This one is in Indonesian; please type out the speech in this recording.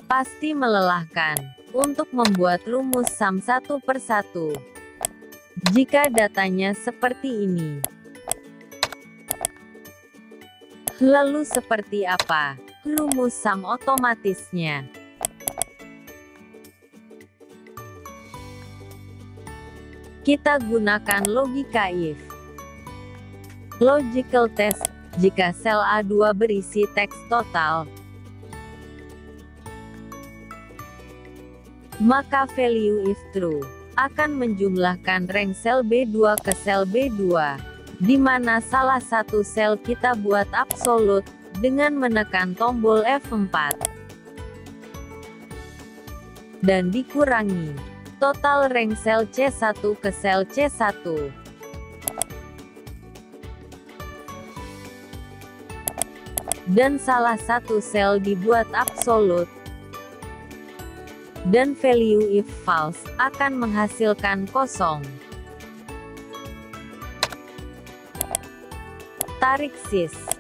Pasti melelahkan untuk membuat rumus sum satu per satu. Jika datanya seperti ini, lalu seperti apa rumus sum otomatisnya? Kita gunakan logika if. Logical test. Jika sel A2 berisi teks total, maka value if true akan menjumlahkan rank sel B2 ke sel B2, di mana salah satu sel kita buat absolut dengan menekan tombol F4 dan dikurangi total rank sel C1 ke sel C1. Dan salah satu sel dibuat absolut, dan value if false akan menghasilkan kosong. Tarik sis.